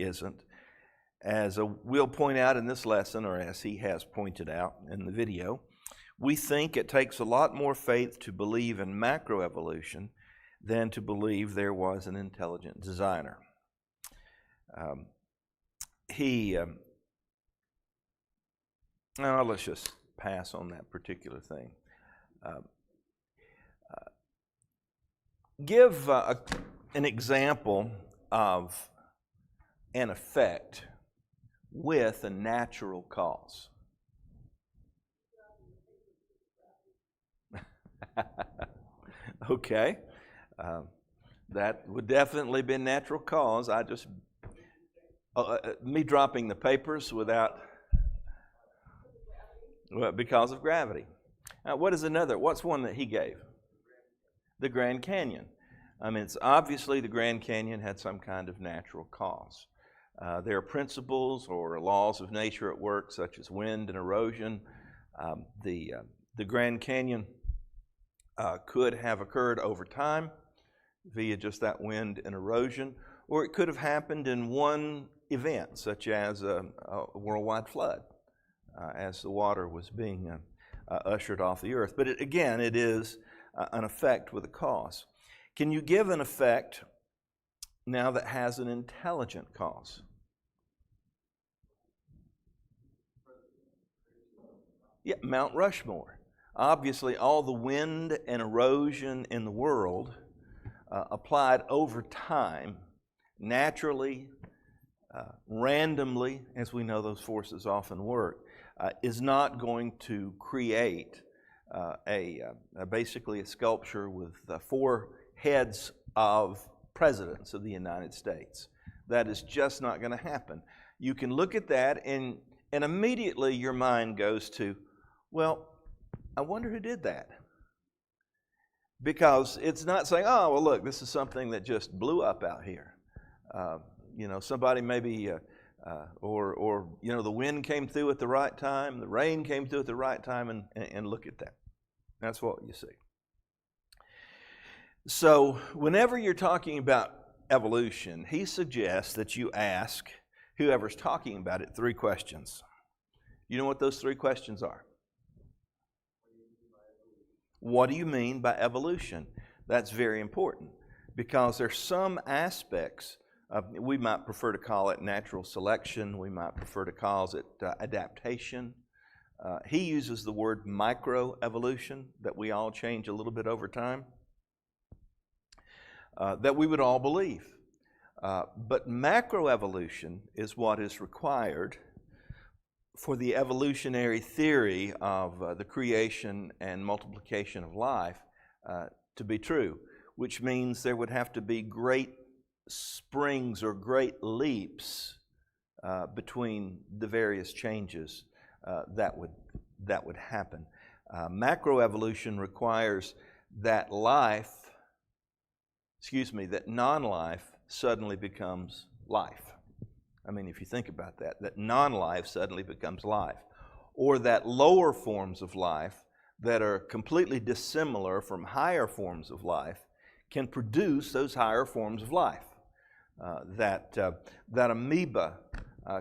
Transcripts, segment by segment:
isn't. As we'll point out in this lesson, or as he has pointed out in the video, we think it takes a lot more faith to believe in macroevolution than to believe there was an intelligent designer. Let's just pass on that particular thing. Give an example of an effect with a natural cause. Okay. That would definitely be a natural cause. Me dropping the papers because of gravity. What's one that he gave? The Grand Canyon. I mean, it's obviously the Grand Canyon had some kind of natural cause. There are principles or laws of nature at work, such as wind and erosion. The Grand Canyon could have occurred over time via just that wind and erosion, or it could have happened in one event, such as a worldwide flood, as the water was being ushered off the earth. But it is an effect with a cause. Can you give an effect now that has an intelligent cause? Yeah, Mount Rushmore. Obviously, all the wind and erosion in the world applied over time, naturally, randomly, as we know those forces often work, is not going to create basically a sculpture with 4 heads of presidents of the United States. That is just not going to happen. You can look at that and immediately your mind goes to, well, I wonder who did that. Because it's not saying, oh, well, look, this is something that just blew up out here. Somebody maybe, the wind came through at the right time, the rain came through at the right time, and look at that. That's what you see. So whenever you're talking about evolution, he suggests that you ask whoever's talking about it 3 questions. You know what those 3 questions are? What do you mean by evolution? That's very important because there's some aspects we might prefer to call it natural selection. We might prefer to call it adaptation. He uses the word microevolution, that we all change a little bit over time, that we would all believe. But macroevolution is what is required for the evolutionary theory of the creation and multiplication of life to be true, which means there would have to be great springs or great leaps between the various changes that would happen. Macroevolution requires that non-life suddenly becomes life. I mean, if you think about that non-life suddenly becomes life, or that lower forms of life that are completely dissimilar from higher forms of life can produce those higher forms of life. That amoeba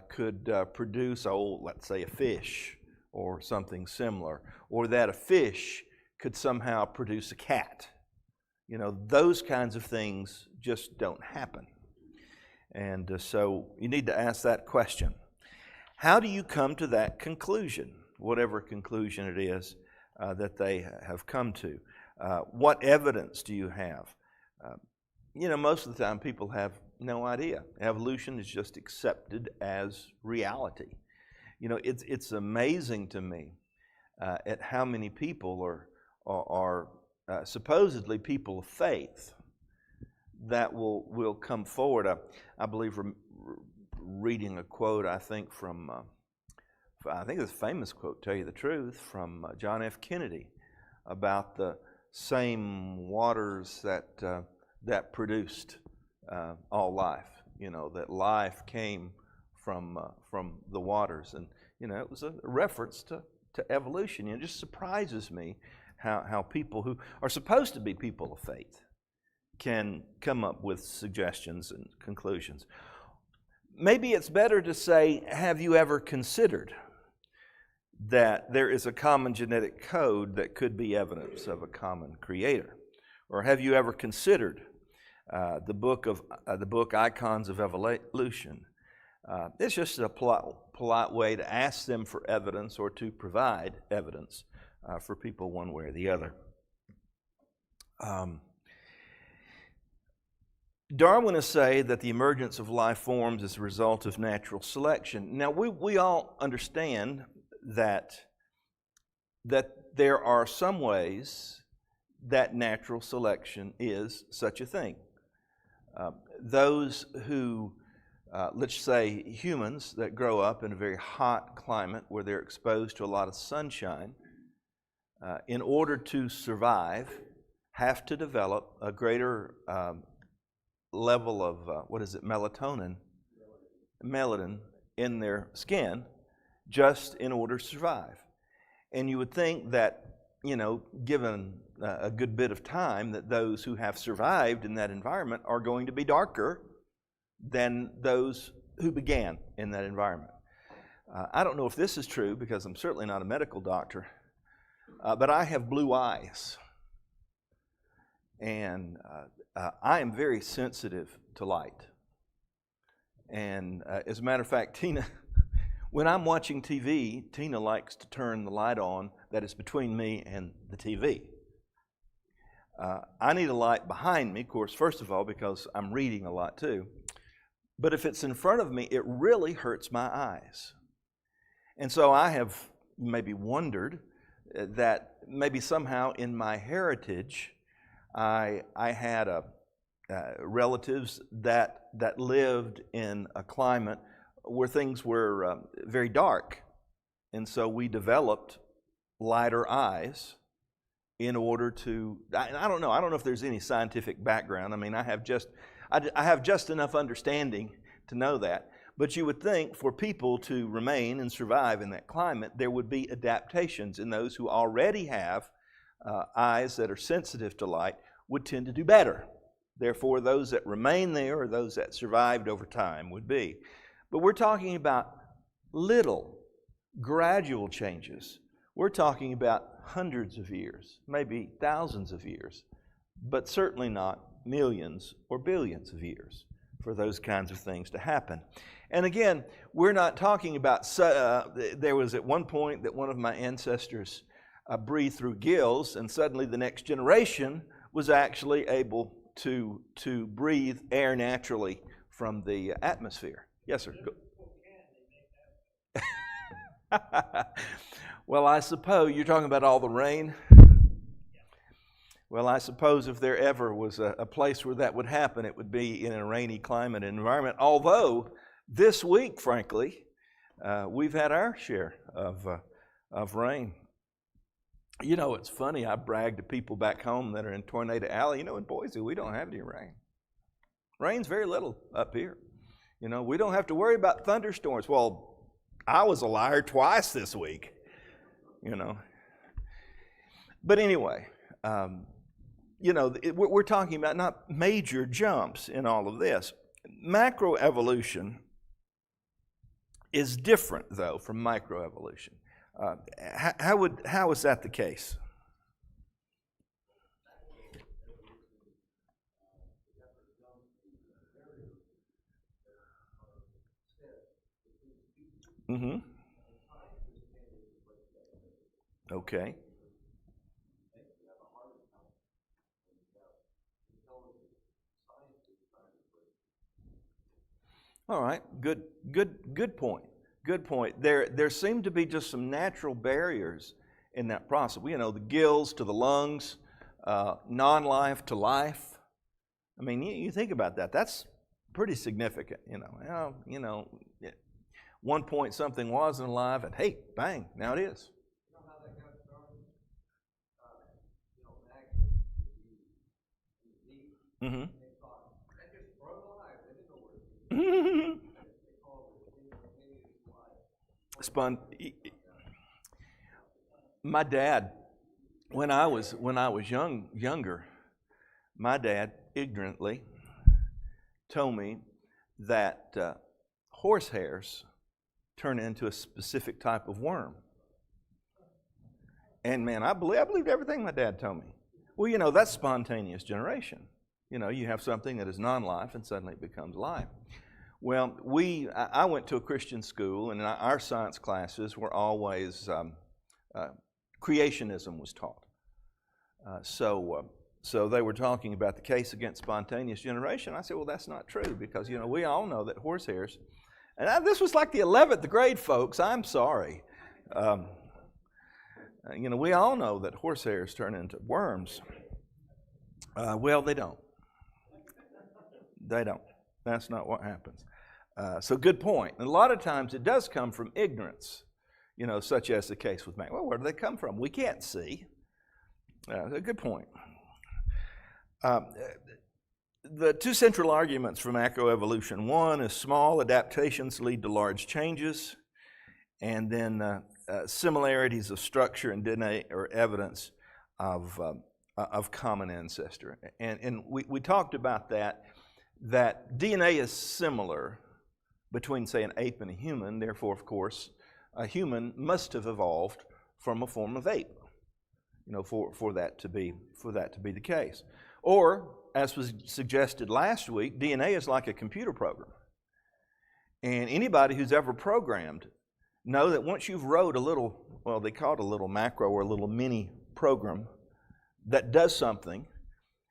could produce, let's say a fish or something similar, or that a fish could somehow produce a cat. Those kinds of things just don't happen. And so you need to ask that question. How do you come to that conclusion, whatever conclusion it is that they have come to? What evidence do you have? Most of the time people have no idea. Evolution is just accepted as reality. It's amazing to me at how many people are supposedly people of faith that will come forward. I believe reading a quote, I think it's a famous quote, tell you the truth, from John F. Kennedy about the same waters that produced all life. That life came from the waters, and it was a reference to evolution. It just surprises me how people who are supposed to be people of faith can come up with suggestions and conclusions. maybe it's better to say, have you ever considered that there is a common genetic code that could be evidence of a common creator? Or have you ever considered the book Icons of Evolution? It's just a polite way to ask them for evidence or to provide evidence for people one way or the other. Darwinists say that the emergence of life forms is a result of natural selection. Now, we all understand that there are some ways that natural selection is such a thing. Those who, let's say humans that grow up in a very hot climate where they're exposed to a lot of sunshine, in order to survive, have to develop a greater level of, melanin in their skin just in order to survive. And you would think that, given a good bit of time, that those who have survived in that environment are going to be darker than those who began in that environment. I don't know if this is true because I'm certainly not a medical doctor, but I have blue eyes. And I am very sensitive to light. And as a matter of fact, Tina, when I'm watching TV, Tina likes to turn the light on that is between me and the TV. I need a light behind me, of course, first of all, because I'm reading a lot too. But if it's in front of me, it really hurts my eyes. And so I have maybe wondered that maybe somehow in my heritage, I had relatives that lived in a climate where things were very dark. And so we developed lighter eyes in order to, I don't know if there's any scientific background. I mean, I have just enough understanding to know that. But you would think for people to remain and survive in that climate, there would be adaptations, and those who already have eyes that are sensitive to light would tend to do better. Therefore, those that remain there or those that survived over time would be. But we're talking about little, gradual changes. We're talking about hundreds of years, maybe thousands of years, but certainly not millions or billions of years for those kinds of things to happen. And again, we're not talking about, there was at one point that one of my ancestors breathed through gills, and suddenly the next generation was actually able to breathe air naturally from the atmosphere. Yes, sir. Well, I suppose you're talking about all the rain. Well, I suppose if there ever was a place where that would happen, it would be in a rainy climate and environment. Although this week, frankly, we've had our share of rain. You know, it's funny. I brag to people back home that are in Tornado Alley. In Boise, we don't have any rain. Rain's very little up here. We don't have to worry about thunderstorms. Well, I was a liar twice this week. But anyway, we're talking about not major jumps in all of this. Macroevolution is different, though, from microevolution. How is that the case? Mm-hmm. Okay. All right. Good point. Good point. There seem to be just some natural barriers in that process. The gills to the lungs, non-life to life. I mean, you think about that. That's pretty significant. One point something wasn't alive, and hey, bang, now it is. You know how that got started? Mm-hmm. They thought that just sprung alive. They didn't know where it was. They called it Spun. My dad, when I was younger, my dad ignorantly told me that horsehairs turn into a specific type of worm. And man, I believed everything my dad told me. Well, you know, that's spontaneous generation. You know, you have something that is non-life and suddenly it becomes life. Well, I went to a Christian school, and our science classes were always, creationism was taught. So they were talking about the case against spontaneous generation. I said, well, that's not true, because, you know, we all know that horsehairs, and this was like the 11th grade, folks. I'm sorry. You know, we all know that horsehairs turn into worms. Well, they don't. They don't. That's not what happens. So good point. And a lot of times it does come from ignorance, you know, such as the case with man. Well, where do they come from? We can't see. A good point. The two central arguments from macroevolution. One is small adaptations lead to large changes, and then similarities of structure and DNA are evidence of common ancestor. And we talked about that DNA is similar between, say, an ape and a human. Therefore, of course, a human must have evolved from a form of ape, you know, for that to be the case. Or, as was suggested last week, DNA is like a computer program. And anybody who's ever programmed know that once you've wrote a little, well, they call it a little macro or a little mini program that does something,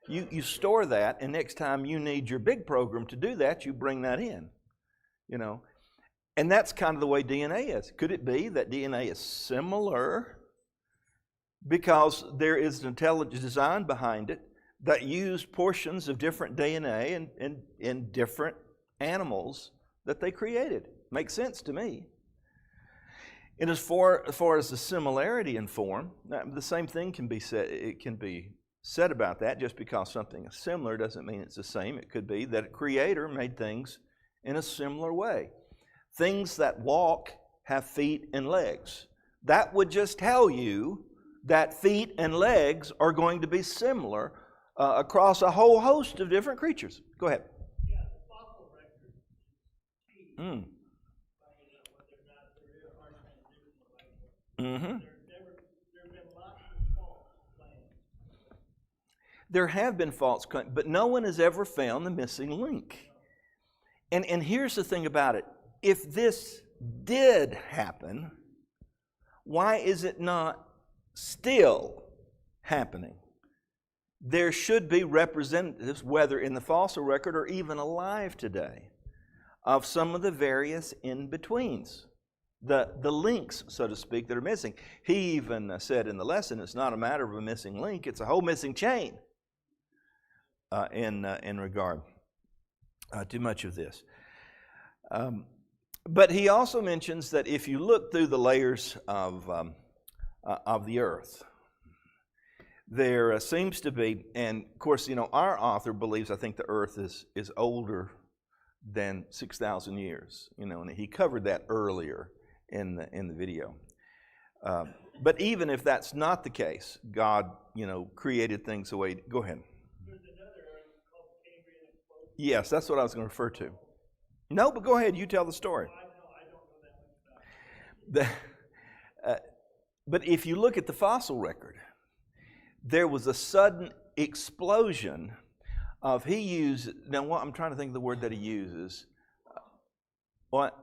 you store that, and next time you need your big program to do that, you bring that in, you know. And that's kind of the way DNA is. Could it be that DNA is similar because there is an intelligent design behind it that used portions of different DNA in different animals that they created? Makes sense to me. And as far as the similarity in form, the same thing can be said. It can be said about that. Just because something is similar doesn't mean it's the same. It could be that a creator made things in a similar way. Things that walk have feet and legs. That would just tell you that feet and legs are going to be similar across a whole host of different creatures. Go ahead. Yeah, the fossil record is key. Mm-hmm. There have been lots of false claims. There have been false claims, but no one has ever found the missing link. And here's the thing about it. If this did happen, why is it not still happening? There should be representatives, whether in the fossil record or even alive today, of some of the various in-betweens. The links, so to speak, that are missing. He even said in the lesson, it's not a matter of a missing link, it's a whole missing chain in regard to much of this. But he also mentions that if you look through the layers of the earth, there seems to be, and of course, you know, our author believes, I think the earth is older than 6,000 years, you know, and he covered that earlier in the video. But even if that's not the case, God, you know, created things the way. Go ahead. There's another called Cambrian explosion. Yes, that's what I was going to refer to. No, but go ahead. You tell the story. I don't know that much about it. But if you look at the fossil record, there was a sudden explosion of, he used, now what, I'm trying to think of the word that he uses. What?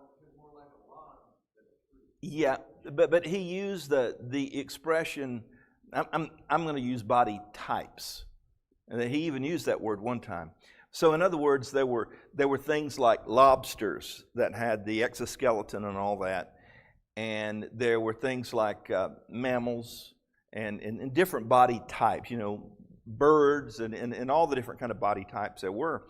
Yeah, but he used the expression, I'm going to use body types. And he even used that word one time. So in other words, there were things like lobsters that had the exoskeleton and all that. And there were things like mammals and different body types, you know, birds and all the different kind of body types there were.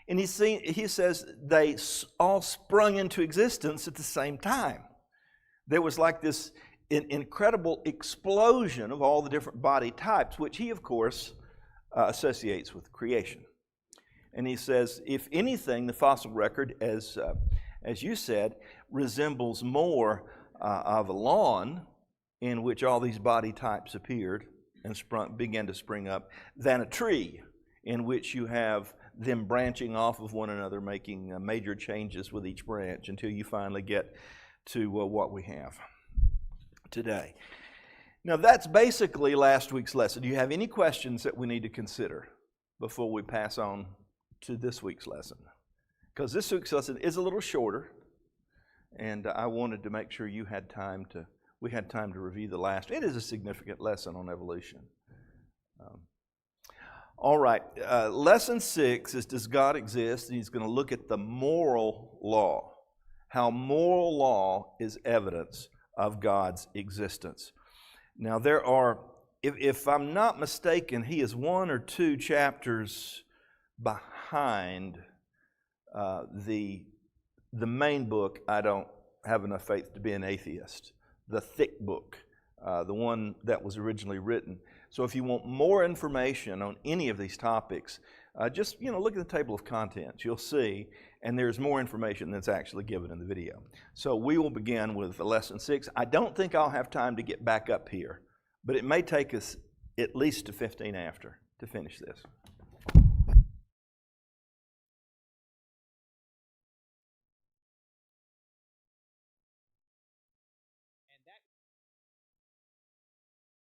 And he says they all sprung into existence at the same time. There was like this incredible explosion of all the different body types, which he, of course, associates with creation. And he says, if anything, the fossil record, as you said, resembles more of a lawn in which all these body types appeared and began to spring up, than a tree in which you have them branching off of one another, making major changes with each branch until you finally get to what we have today. Now, that's basically last week's lesson. Do you have any questions that we need to consider before we pass on to this week's lesson? Because this week's lesson is a little shorter, and I wanted to make sure we had time to review the last. It is a significant lesson on evolution. All right, lesson 6 is, does God exist? And he's going to look at the moral law, how moral law is evidence of God's existence. Now, there are, if I'm not mistaken, he is 1 or 2 chapters behind the main book, I Don't Have Enough Faith to Be an Atheist, the thick book, the one that was originally written. So if you want more information on any of these topics, just look at the table of contents. You'll see, and there's more information that's actually given in the video. So we will begin with lesson 6. I don't think I'll have time to get back up here, but it may take us at least to 15 after to finish this.